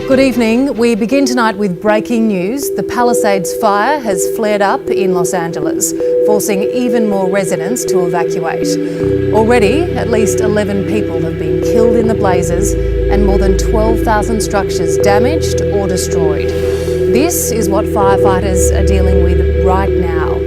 Good evening. We begin tonight with breaking news. The Palisades fire has flared up in Los Angeles, forcing even more residents to evacuate. Already, at least 11 people have been killed in the blazes and more than 12,000 structures damaged or destroyed. This is what firefighters are dealing with right now.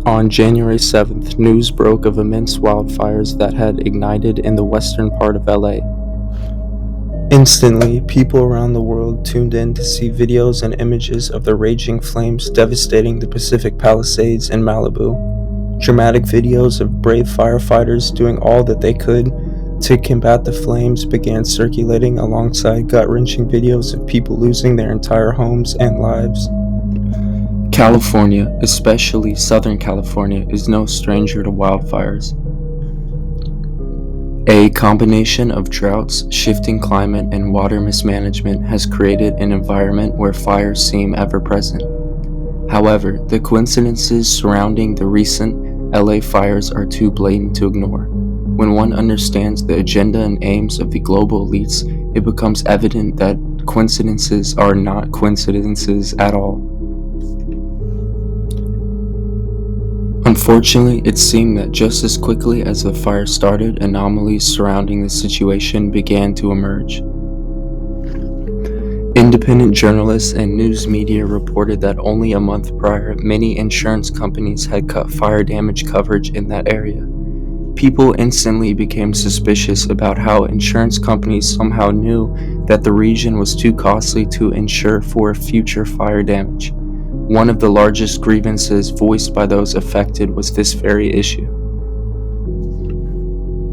On January 7th, news broke of immense wildfires that had ignited in the western part of LA. Instantly, people around the world tuned in to see videos and images of the raging flames devastating the Pacific Palisades and Malibu. Dramatic videos of brave firefighters doing all that they could to combat the flames began circulating alongside gut-wrenching videos of people losing their entire homes and lives. California, especially Southern California, is no stranger to wildfires. A combination of droughts, shifting climate, and water mismanagement has created an environment where fires seem ever present. However, the coincidences surrounding the recent LA fires are too blatant to ignore. When one understands the agenda and aims of the global elites, it becomes evident that coincidences are not coincidences at all. Unfortunately, it seemed that just as quickly as the fire started, anomalies surrounding the situation began to emerge. Independent journalists and news media reported that only a month prior, many insurance companies had cut fire damage coverage in that area. People instantly became suspicious about how insurance companies somehow knew that the region was too costly to insure for future fire damage. One of the largest grievances voiced by those affected was this very issue.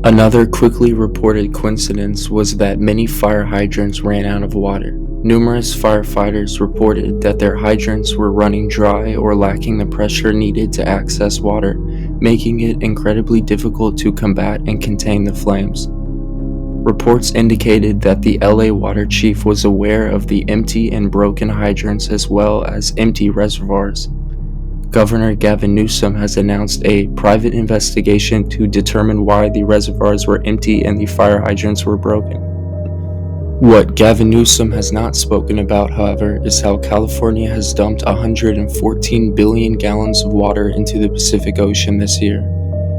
Another quickly reported coincidence was that many fire hydrants ran out of water. Numerous firefighters reported that their hydrants were running dry or lacking the pressure needed to access water, making it incredibly difficult to combat and contain the flames. Reports indicated that the LA Water Chief was aware of the empty and broken hydrants as well as empty reservoirs. Governor Gavin Newsom has announced a private investigation to determine why the reservoirs were empty and the fire hydrants were broken. What Gavin Newsom has not spoken about, however, is how California has dumped 114 billion gallons of water into the Pacific Ocean this year.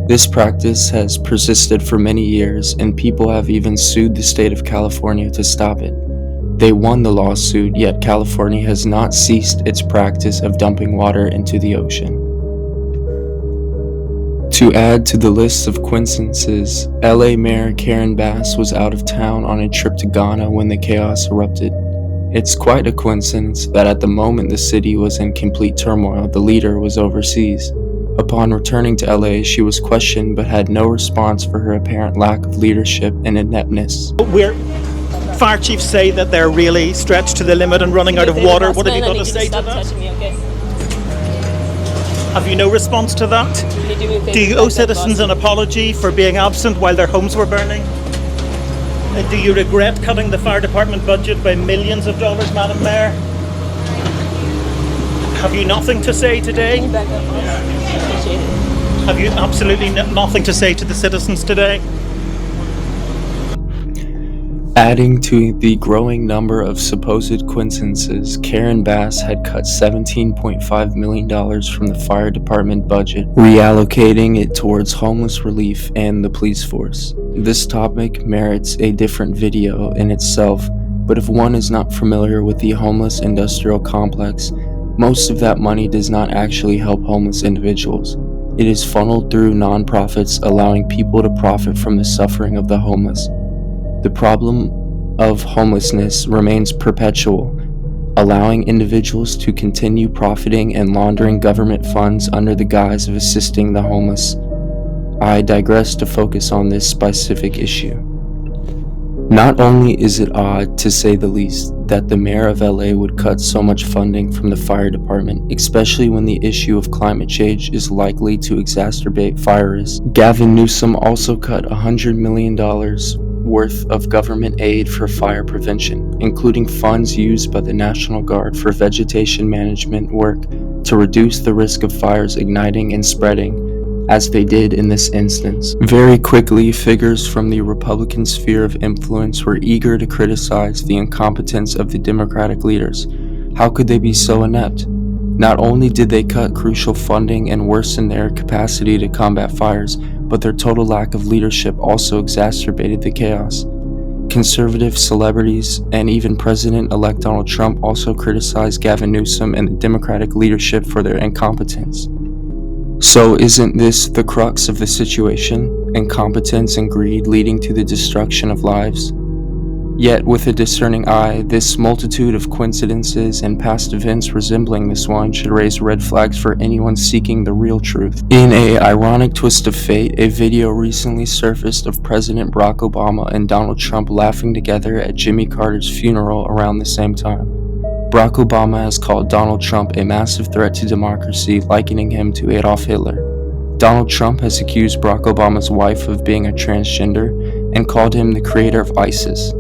This practice has persisted for many years, and people have even sued the state of California to stop it. They won the lawsuit, yet California has not ceased its practice of dumping water into the ocean. To add to the list of coincidences, LA Mayor Karen Bass was out of town on a trip to Ghana when the chaos erupted. It's quite a coincidence that at the moment the city was in complete turmoil, the leader was overseas. Upon returning to LA, she was questioned but had no response for her apparent lack of leadership and ineptness. Fire chiefs say that they're really stretched to the limit and running out of water. What have you got to say to that? Have you no response to that? Do you owe citizens an apology for being absent while their homes were burning? Do you regret cutting the fire department budget by millions of dollars, Madam Mayor? Have you nothing to say today? Have you absolutely nothing to say to the citizens today? Adding to the growing number of supposed coincidences, Karen Bass had cut $17.5 million from the fire department budget, reallocating it towards homeless relief and the police force. This topic merits a different video in itself, but if one is not familiar with the homeless industrial complex, most of that money does not actually help homeless individuals. It is funneled through nonprofits, allowing people to profit from the suffering of the homeless. The problem of homelessness remains perpetual, allowing individuals to continue profiting and laundering government funds under the guise of assisting the homeless. I digress to focus on this specific issue. Not only is it odd, to say the least, that the mayor of LA would cut so much funding from the fire department, especially when the issue of climate change is likely to exacerbate fire risk. Gavin Newsom also cut $100 million worth of government aid for fire prevention, including funds used by the National Guard for vegetation management work to reduce the risk of fires igniting and spreading, as they did in this instance. Very quickly, figures from the Republican sphere of influence were eager to criticize the incompetence of the Democratic leaders. How could they be so inept? Not only did they cut crucial funding and worsen their capacity to combat fires, but their total lack of leadership also exacerbated the chaos. Conservative celebrities and even President-elect Donald Trump also criticized Gavin Newsom and the Democratic leadership for their incompetence. So isn't this the crux of the situation? Incompetence and greed leading to the destruction of lives? Yet, with a discerning eye, this multitude of coincidences and past events resembling this one should raise red flags for anyone seeking the real truth. In an ironic twist of fate, a video recently surfaced of President Barack Obama and Donald Trump laughing together at Jimmy Carter's funeral around the same time. Barack Obama has called Donald Trump a massive threat to democracy, likening him to Adolf Hitler. Donald Trump has accused Barack Obama's wife of being a transgender and called him the creator of ISIS.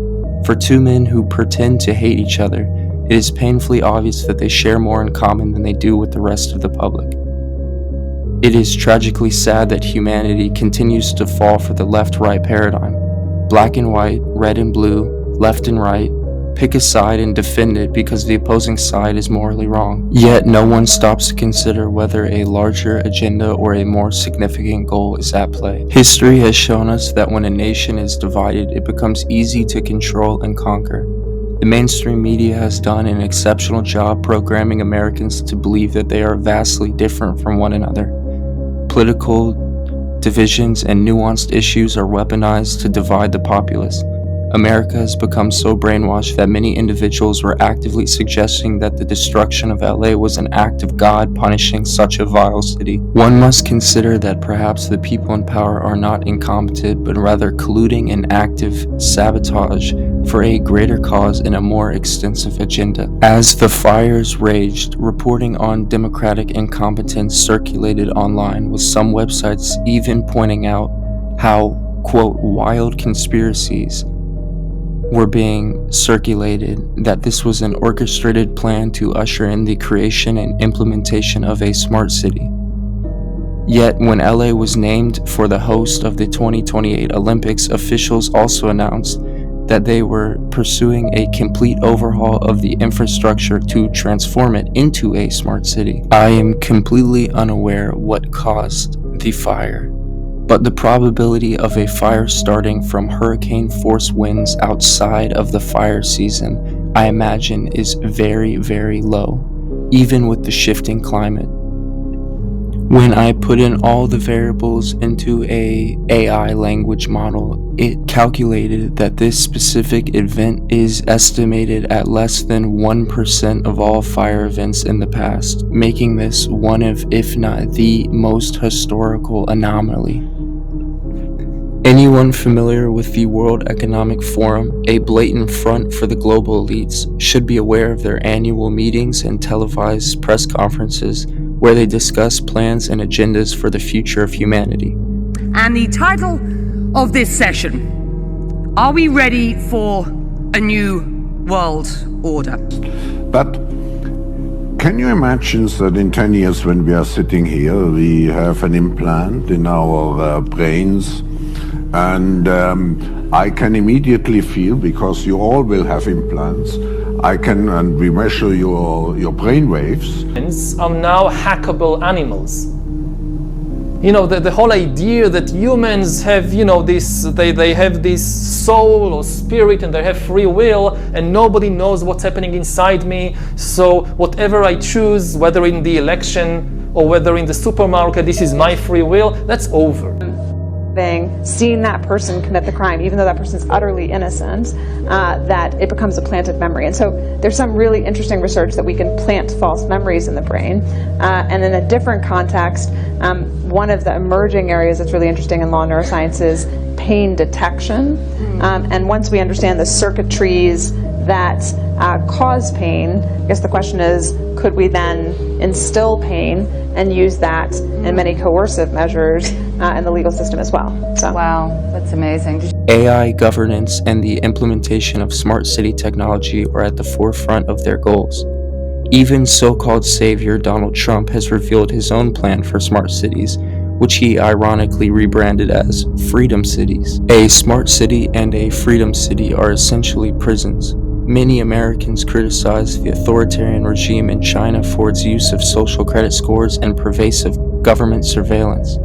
For two men who pretend to hate each other, it is painfully obvious that they share more in common than they do with the rest of the public. It is tragically sad that humanity continues to fall for the left-right paradigm. Black and white, red and blue, left and right. Pick a side and defend it because the opposing side is morally wrong. Yet no one stops to consider whether a larger agenda or a more significant goal is at play. History has shown us that when a nation is divided, it becomes easy to control and conquer. The mainstream media has done an exceptional job programming Americans to believe that they are vastly different from one another. Political divisions and nuanced issues are weaponized to divide the populace. America has become so brainwashed that many individuals were actively suggesting that the destruction of LA was an act of God punishing such a vile city. One must consider that perhaps the people in power are not incompetent, but rather colluding in active sabotage for a greater cause and a more extensive agenda. As the fires raged, reporting on Democratic incompetence circulated online, with some websites even pointing out how, quote, wild conspiracies were being circulated, that this was an orchestrated plan to usher in the creation and implementation of a smart city. Yet, when LA was named for the host of the 2028 Olympics, officials also announced that they were pursuing a complete overhaul of the infrastructure to transform it into a smart city. I am completely unaware what caused the fire, but the probability of a fire starting from hurricane-force winds outside of the fire season, I imagine, is very, very low, even with the shifting climate. When I put in all the variables into a AI language model, it calculated that this specific event is estimated at less than 1% of all fire events in the past, making this one of, if not the most historical anomaly. Anyone familiar with the World Economic Forum, a blatant front for the global elites, should be aware of their annual meetings and televised press conferences where they discuss plans and agendas for the future of humanity. And the title of this session, Are we ready for a new world order? But can you imagine that in 10 years when we are sitting here, we have an implant in our brains And I can immediately feel, because you all will have implants, and we measure your brain waves. Are now hackable animals. You know, the whole idea that humans have, you know, they have this soul or spirit and they have free will and nobody knows what's happening inside me. So whatever I choose, whether in the election or whether in the supermarket, this is my free will, that's over. Seeing that person commit the crime, even though that person's utterly innocent, that it becomes a planted memory. And so there's some really interesting research that we can plant false memories in the brain. And in a different context, one of the emerging areas that's really interesting in law neuroscience is pain detection. And once we understand the circuitries that cause pain, I guess the question is, could we then instill pain and use that in many coercive measures in the legal system as well? So. Wow, that's amazing. AI governance and the implementation of smart city technology are at the forefront of their goals. Even so-called savior Donald Trump has revealed his own plan for smart cities, which he ironically rebranded as Freedom Cities. A smart city and a freedom city are essentially prisons. Many Americans criticize the authoritarian regime in China for its use of social credit scores and pervasive government surveillance.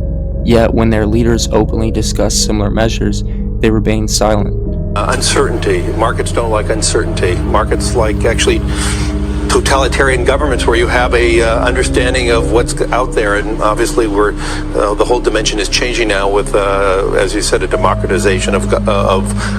Yet, when their leaders openly discuss similar measures, they remain silent. Uncertainty. Markets don't like uncertainty. Markets like actually totalitarian governments where you have a understanding of what's out there, and obviously the whole dimension is changing now with, as you said, a democratization of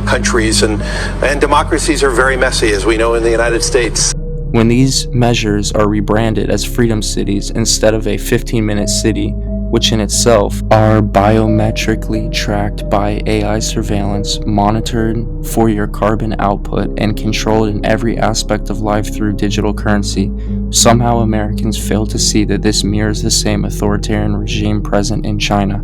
countries, and democracies are very messy, as we know in the United States. When these measures are rebranded as freedom cities instead of a 15-minute city, which in itself are biometrically tracked by AI surveillance, monitored for your carbon output, and controlled in every aspect of life through digital currency, somehow Americans fail to see that this mirrors the same authoritarian regime present in China.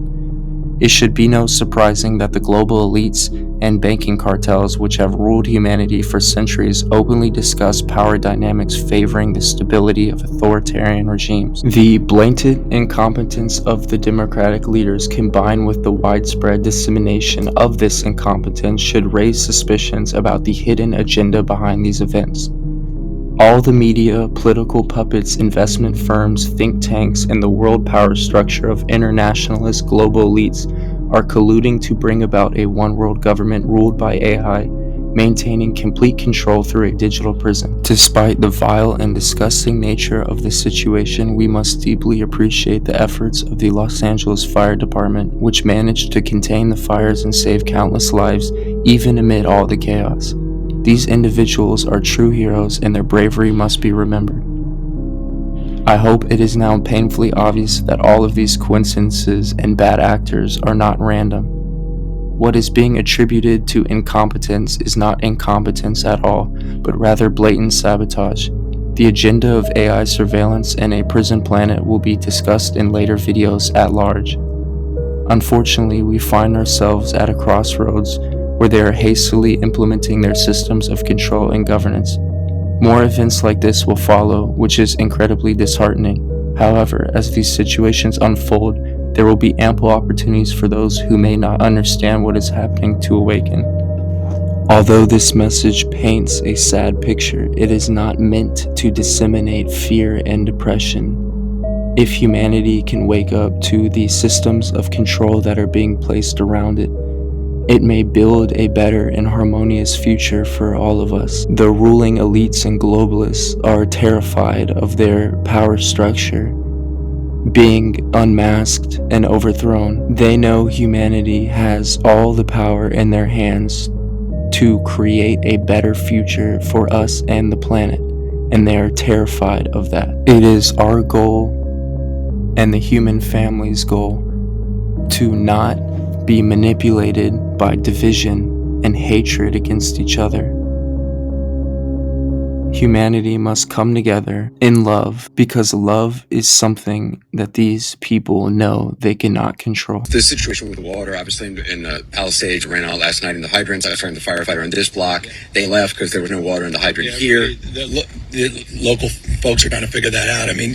It should be no surprising that the global elites and banking cartels, which have ruled humanity for centuries, openly discuss power dynamics favoring the stability of authoritarian regimes. The blatant incompetence of the democratic leaders, combined with the widespread dissemination of this incompetence, should raise suspicions about the hidden agenda behind these events. All the media, political puppets, investment firms, think tanks, and the world power structure of internationalist global elites are colluding to bring about a one-world government ruled by AI, maintaining complete control through a digital prison. Despite the vile and disgusting nature of the situation, we must deeply appreciate the efforts of the Los Angeles Fire Department, which managed to contain the fires and save countless lives, even amid all the chaos. These individuals are true heroes, and their bravery must be remembered. I hope it is now painfully obvious that all of these coincidences and bad actors are not random. What is being attributed to incompetence is not incompetence at all, but rather blatant sabotage. The agenda of AI surveillance and a prison planet will be discussed in later videos at large. Unfortunately, we find ourselves at a crossroads where they are hastily implementing their systems of control and governance. More events like this will follow, which is incredibly disheartening. However, as these situations unfold, there will be ample opportunities for those who may not understand what is happening to awaken. Although this message paints a sad picture, it is not meant to disseminate fear and depression. If humanity can wake up to the systems of control that are being placed around it, it may build a better and harmonious future for all of us. The ruling elites and globalists are terrified of their power structure being unmasked and overthrown. They know humanity has all the power in their hands to create a better future for us and the planet, and they are terrified of that. It is our goal and the human family's goal to not be manipulated by division and hatred against each other. Humanity must come together in love, because love is something that these people know they cannot control. The situation with the water, obviously, in the Palisades ran out last night in the hydrants. I was talking to the firefighter in this block. They left because there was no water in the hydrant here. The local folks are trying to figure that out. I mean,